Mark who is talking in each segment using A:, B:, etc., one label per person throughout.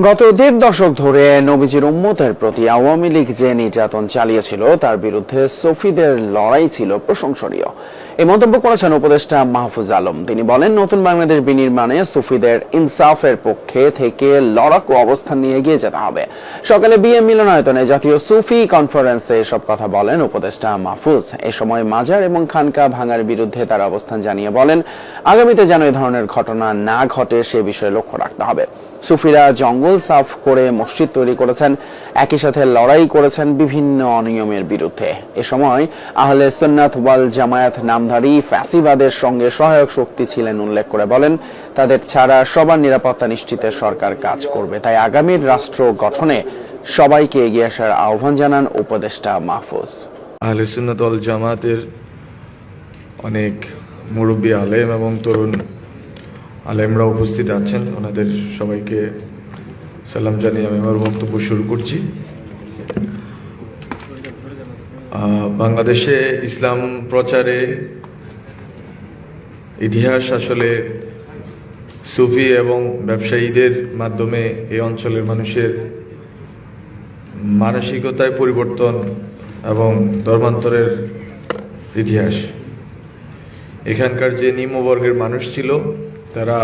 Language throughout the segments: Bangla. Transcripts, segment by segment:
A: গত ১.৫ দশক ধরে নবীজির উম্মতের প্রতি আওয়ামী লীগ যে নির্যাতন চালিয়েছিল তার বিরুদ্ধে সুফিদের লড়াই ছিল প্রশংসনীয়। এই মন্তব্য করেছেন উপদেষ্টা মাহফুজ আলম। তিনি বলেন, নতুন বাংলাদেশ বিনির্মাণে সুফিদের ইনসাফের পক্ষে থেকে লড়াকু অবস্থান নিয়ে এগিয়ে যেতে হবে। সকালে বিএম মিলনায়তনে জাতীয় সুফি কনফারেন্সে এসব কথা বলেন উপদেষ্টা মাহফুজ। এ সময় মাজার এবং খানকা ভাঙার বিরুদ্ধে তার অবস্থান জানিয়ে বলেন, আগামীতে যেন এ ধরনের ঘটনা না ঘটে সে বিষয়ে লক্ষ্য রাখতে হবে। সুফিরা জঙ্গল সাফ করে মসজিদ তৈরি করেছেন, একই সাথে লড়াই করেছেন বিভিন্ন অনিয়মের বিরুদ্ধে। এ সময় আহলে সুন্নাত ওয়াল জামায়াত নামধারী ফ্যাসিবাদের সঙ্গে সহায়ক শক্তি ছিলেন উল্লেখ করে বলেন, তাদের ছাড়া সবার নিরাপত্তা নিশ্চিতে সরকার কাজ করবে। তাই আগামীর রাষ্ট্র গঠনে সবাইকে এগিয়ে আসার আহ্বান জানান উপদেষ্টা মাহফুজ।
B: আহলে সুন্নাত ওয়াল জামায়াতের অনেক মুরব্বী আলেম এবং তরুণ আলেমরা উপস্থিত আছেন। ওনাদের সবাইকে সালাম জানিয়ে আমি আমার বক্তব্য শুরু করছি। বাংলাদেশে ইসলাম প্রচারে ইতিহাস আসলে সুফি এবং ব্যবসায়ীদের মাধ্যমে এই অঞ্চলের মানুষের মানসিকতায় পরিবর্তন এবং ধর্মান্তরের ইতিহাস। এখানকার যে নিম্নবর্গের মানুষ ছিল তারা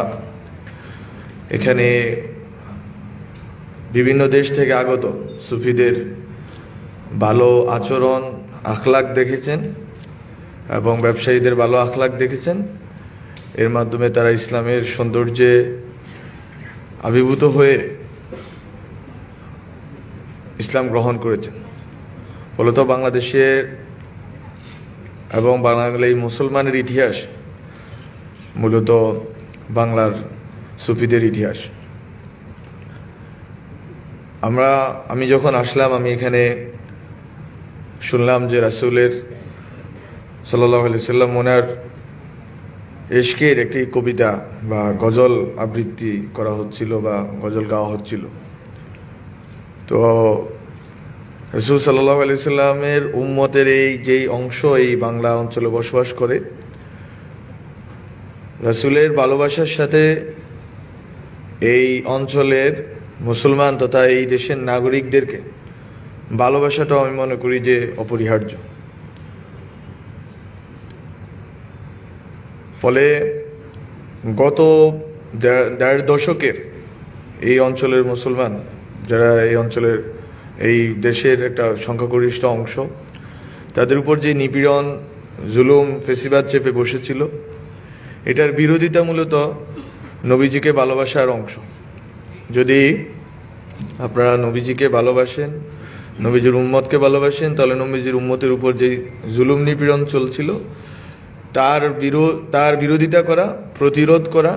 B: এখানে বিভিন্ন দেশ থেকে আগত সুফিদের ভালো আচরণ আখলাক দেখেছেন এবং ব্যবসায়ীদের ভালো আখলাক দেখেছেন। এর মাধ্যমে তারা ইসলামের সৌন্দর্যে আবির্ভূত হয়ে ইসলাম গ্রহণ করেছেন। ফলত বাংলাদেশের এবং বাংলার এই মুসলমানের ইতিহাস মূলত বাংলার সুফিদের ইতিহাস। আমি যখন আসলাম, আমি এখানে শুনলাম যে রাসূলের সাল্লাল্লাহু আলাইহি সাল্লাম ওনার ইশকের একটি কবিতা বা গজল আবৃত্তি করা হচ্ছিল বা গজল গাওয়া হচ্ছিল। তো রাসূল সাল্লাল্লাহু আলাইহি সাল্লামের উম্মতের এই যেই অংশ এই বাংলা অঞ্চলে বসবাস করে, রাসূলের ভালোবাসার সাথে এই অঞ্চলের মুসলমান তথা এই দেশের নাগরিকদেরকে ভালোবাসাটাও আমি মনে করি যে অপরিহার্য। ফলে গত দেড় দশকের এই অঞ্চলের মুসলমান, যারা এই অঞ্চলের এই দেশের একটা সংখ্যাগরিষ্ঠ অংশ, তাদের উপর যে নিপীড়ন, জুলুম, ফেসিবাদ চেপে বসেছিল, এটার বিরোধিতা মূলত নবীজিকে ভালোবাসার অংশ। যদি আপনারা নবীজিকে ভালোবাসেন, নবীজির উম্মতকে ভালোবাসেন, তাহলে নবীজির উম্মতের উপর যে জুলুম নিপীড়ন চলছিল তার বিরোধিতা করা, প্রতিরোধ করা,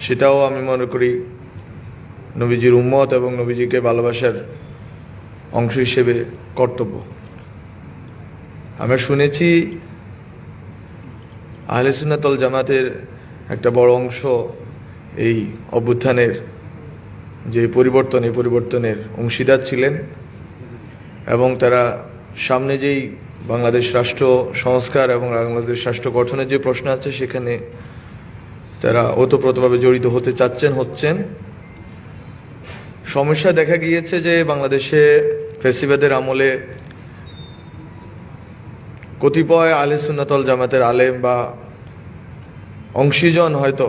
B: সেটাও আমি মনে করি নবীজির উম্মত এবং নবীজিকে ভালোবাসার অংশ হিসেবে কর্তব্য। আমরা শুনেছি আহলে সুন্নাত ওয়াল জামাতের একটা বড় অংশ এই অভ্যুত্থানের যে এই পরিবর্তনের অংশীদার ছিলেন এবং তারা সামনে যেই বাংলাদেশ রাষ্ট্র সংস্কার এবং বাংলাদেশ রাষ্ট্র গঠনের যে প্রশ্ন আছে সেখানে তারা ওতপ্রোতভাবে জড়িত হতে হচ্ছেন। সমস্যা দেখা গিয়েছে যে বাংলাদেশে ফ্যাসিবাদের আমলে কতিপয় আহলে সুন্নাত ওয়াল জামাতের আলেম বা অংশীজন হয়তো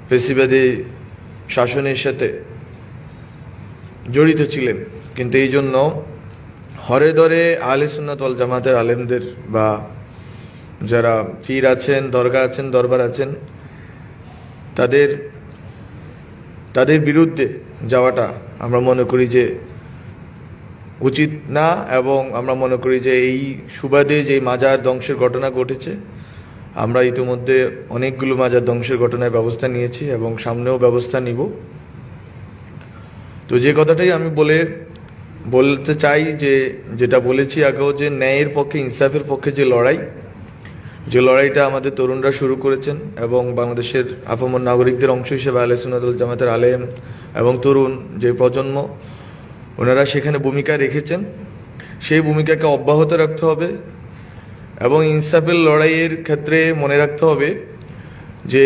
B: ফ্যাসিবাদী শাসনের সাথে জড়িত ছিলেন, কিন্তু এই জন্য হরে ধরে আহলে সুন্নাত ওয়াল জামাতের আলেমদের বা যারা পীর আছেন, দরগা আছেন, দরবার আছেন, তাদের বিরুদ্ধে যাওয়াটা আমরা মনে করি যে উচিত না। এবং আমরা মনে করি যে এই সুবাদে যে মাজার ধ্বংসের ঘটনা ঘটেছে, আমরা ইতিমধ্যে অনেকগুলো মাজার ধ্বংসের ঘটনায় ব্যবস্থা নিয়েছি এবং সামনেও ব্যবস্থা নিব। তো যে কথাটাই আমি বলতে চাই, যেটা বলেছি আগেও, যে ন্যায়ের পক্ষে, ইনসাফের পক্ষে যে লড়াইটা আমাদের তরুণরা শুরু করেছেন এবং বাংলাদেশের আপামর নাগরিকদের অংশ হিসেবে আহলে সুন্নাত ওয়াল জামাতের আলেম এবং তরুণ যে প্রজন্ম, ওনারা সেখানে ভূমিকা রেখেছেন, সেই ভূমিকাকে অব্যাহত রাখতে হবে এবং ইনসাফের লড়াইয়ের ক্ষেত্রে মনে রাখতে হবে যে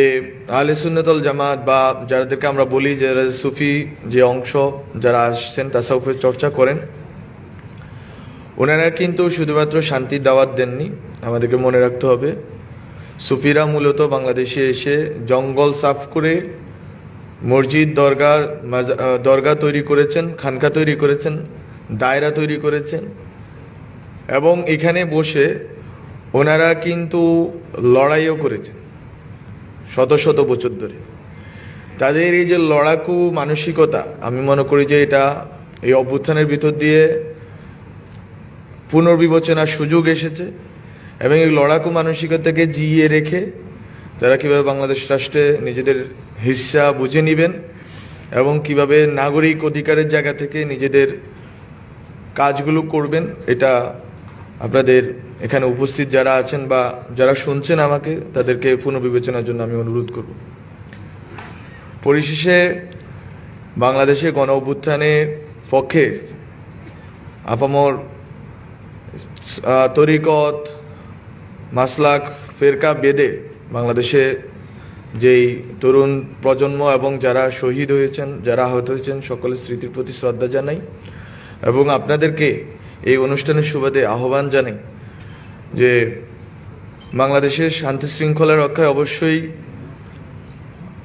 B: আহলে সুন্নাত ওয়াল জামাত বা যাদেরকে আমরা বলি যারা সুফি যে অংশ যারা আসছেন তাসাউফের চর্চা করেন, ওনারা কিন্তু শুধুমাত্র শান্তির দাওয়াত দেননি। আমাদেরকে মনে রাখতে হবে সুফিরা মূলত বাংলাদেশে এসে জঙ্গল সাফ করে মসজিদ, দরগা তৈরি করেছেন, খানকা তৈরি করেছেন, দায়রা তৈরি করেছেন, এবং এখানে বসে ওনারা কিন্তু লড়াইও করেছেন শত শত বছর ধরে। তাদের এই যে লড়াকু মানসিকতা, আমি মনে করি যে এটা এই অভ্যুত্থানের ভিতর দিয়ে পুনর্বিবেচনার সুযোগ এসেছে, এবং এই লড়াকু মানসিকতাকে জিইয়ে রেখে তারা কীভাবে বাংলাদেশ রাষ্ট্রে নিজেদের হিস্সা বুঝে নেবেন এবং কিভাবে নাগরিক অধিকারের জায়গা থেকে নিজেদের কাজগুলো করবেন, এটা আপনাদের এখানে উপস্থিত যারা আছেন বা যারা শুনছেন আমাকে, তাদেরকে পুনর্বিবেচনার জন্য আমি অনুরোধ করব। পরিশেষে বাংলাদেশে গণ অভ্যুত্থানের পক্ষে আপামর তরিকত, মাসলাক, ফেরকা বেদে বাংলাদেশে যেই তরুণ প্রজন্ম এবং যারা শহীদ হয়েছেন, যারা আহত হয়েছেন, সকলের স্মৃতির প্রতি শ্রদ্ধা জানাই এবং আপনাদেরকে এই অনুষ্ঠানের সুবাদে আহ্বান জানাই যে বাংলাদেশের শান্তি শৃঙ্খলা রক্ষায় অবশ্যই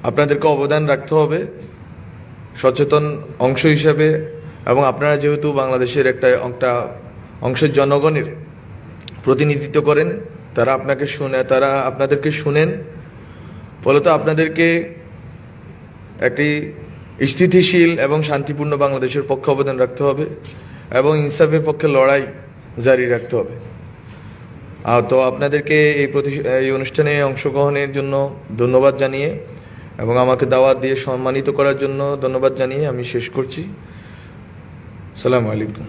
B: আপনাদেরকে অবদান রাখতে হবে সচেতন অংশ হিসাবে, এবং আপনারা যেহেতু বাংলাদেশের একটা অংশের জনগণের প্রতিনিধিত্ব করেন, তারা আপনাদেরকে শুনেন, ফলত আপনাদেরকে একটি স্থিতিশীল এবং শান্তিপূর্ণ বাংলাদেশের পক্ষে অবদান রাখতে হবে এবং ইনসাফের পক্ষে লড়াই জারি রাখতে হবে। তো আপনাদেরকে এই অনুষ্ঠানে অংশগ্রহণের জন্য ধন্যবাদ জানিয়ে এবং আমাকে দাওয়াত দিয়ে সম্মানিত করার জন্য ধন্যবাদ জানিয়ে আমি শেষ করছি। আসসালামু আলাইকুম।